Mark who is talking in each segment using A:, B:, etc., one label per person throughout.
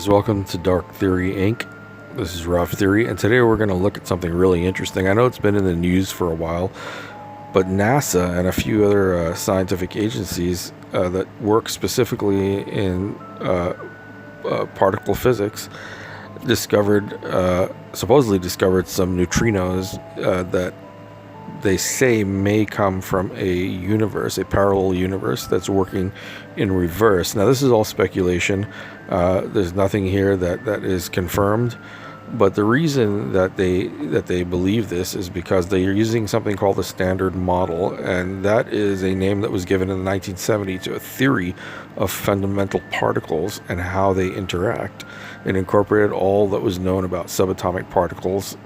A: guys, welcome to Dark Theory Inc. This is Rough Theory, and today we're going to look at something really interesting. I know it's been in the news for a while, but NASA and a few other scientific agencies that work specifically in particle physics supposedly discovered some neutrinos that they say may come from a parallel universe that's working in reverse. Now, this is all speculation. There's nothing here that is confirmed, but the reason that they believe this is because they are using something called the Standard Model, and that is a name that was given in the 1970s to a theory of fundamental particles and how they interact. It incorporated all that was known about subatomic particles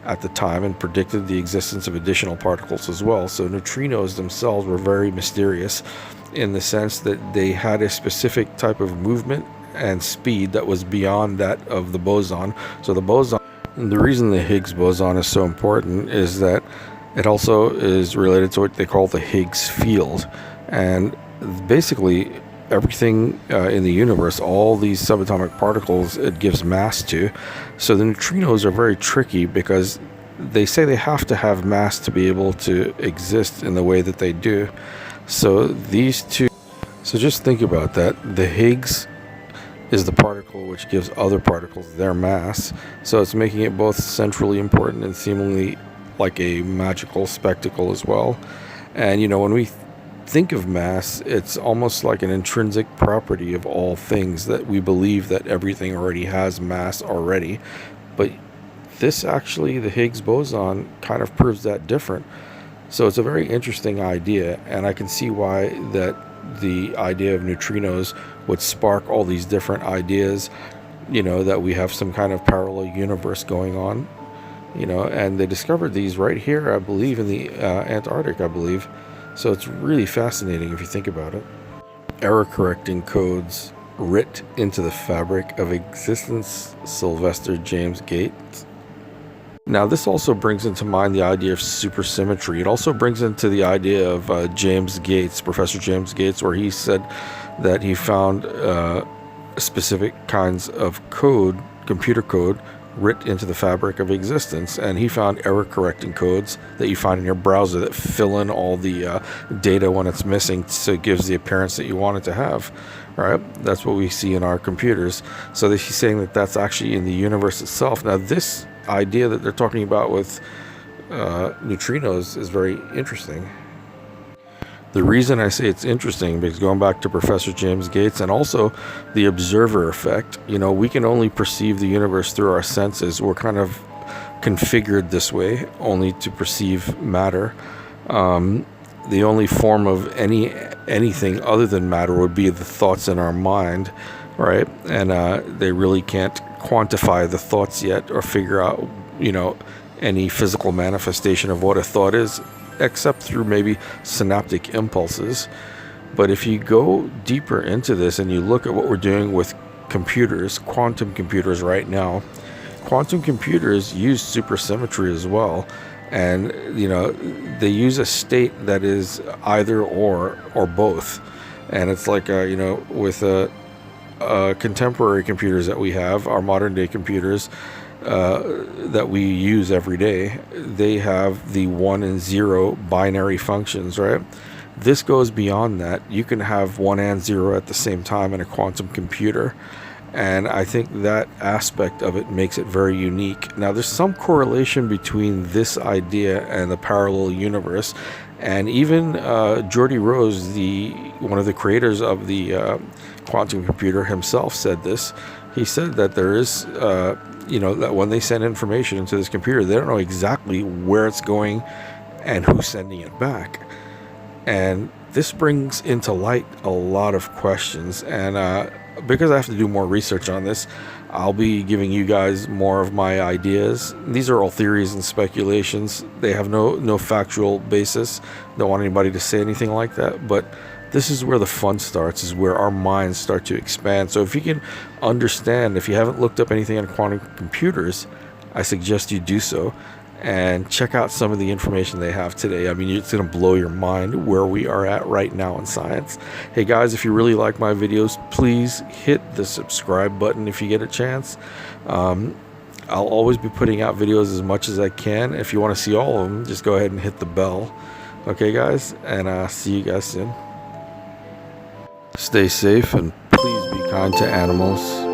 A: at the time and predicted the existence of additional particles as well. So neutrinos themselves were very mysterious in the sense that they had a specific type of movement and speed that was beyond that of the boson. So the boson, the reason the Higgs boson is so important is that it also is related to what they call the Higgs field. And basically everything in the universe, all these subatomic particles, it gives mass to. So the neutrinos are very tricky because they say they have to have mass to be able to exist in the way that they do. So these two, so just think about that. The Higgs is the particle which gives other particles their mass. So it's making it both centrally important and seemingly like a magical spectacle as well. And when we think of mass, it's almost like an intrinsic property of all things, that we believe that everything already has mass already. But this actually, the Higgs boson, kind of proves that different. So it's a very interesting idea, and I can see why that the idea of neutrinos would spark all these different ideas, that we have some kind of parallel universe going on, and they discovered these right here, I believe, in the Antarctic, I believe. So it's really fascinating if you think about it. Error correcting codes writ into the fabric of existence, Sylvester James Gates. Now, this also brings into mind the idea of supersymmetry. It also brings into the idea of James Gates, Professor James Gates, where he said that he found specific kinds of code, computer code, writ into the fabric of existence, and he found error correcting codes that you find in your browser that fill in all the data when it's missing, so it gives the appearance that you want it to have. Right? That's what we see in our computers. So he's saying that that's actually in the universe itself. Now, this idea that they're talking about with neutrinos is very interesting. The reason I say it's interesting, because going back to Professor James Gates and also the observer effect, we can only perceive the universe through our senses. We're kind of configured this way, only to perceive matter. The only form of anything other than matter would be the thoughts in our mind, right? And they really can't quantify the thoughts yet or figure out, any physical manifestation of what a thought is, except through maybe synaptic impulses. But if you go deeper into this and you look at what we're doing with computers, quantum computers right now, quantum computers use supersymmetry as well. And, they use a state that is either or both. And it's like, with contemporary computers that we have, our modern day computers, that we use every day, they have the 1 and 0 binary functions, right? This goes beyond that. You can have 1 and 0 at the same time in a quantum computer, and I think that aspect of it makes it very unique. Now, there's some correlation between this idea and the parallel universe, and even Geordie Rose, one of the creators of the quantum computer himself, said this. He said that there is that when they send information into this computer, they don't know exactly where it's going and who's sending it back. And this brings into light a lot of questions. And because I have to do more research on this, I'll be giving you guys more of my ideas. These are all theories and speculations. They have no factual basis. Don't want anybody to say anything like that. But this is where the fun starts, is where our minds start to expand. So if you can understand, if you haven't looked up anything on quantum computers, I suggest you do so. and check out some of the information they have today. I mean, it's going to blow your mind where we are at right now in science. Hey guys, if you really like my videos, please hit the subscribe button if you get a chance. I'll always be putting out videos as much as I can. If you want to see all of them, just go ahead and hit the bell. Okay guys, and see you guys soon. Stay safe and please be kind to animals.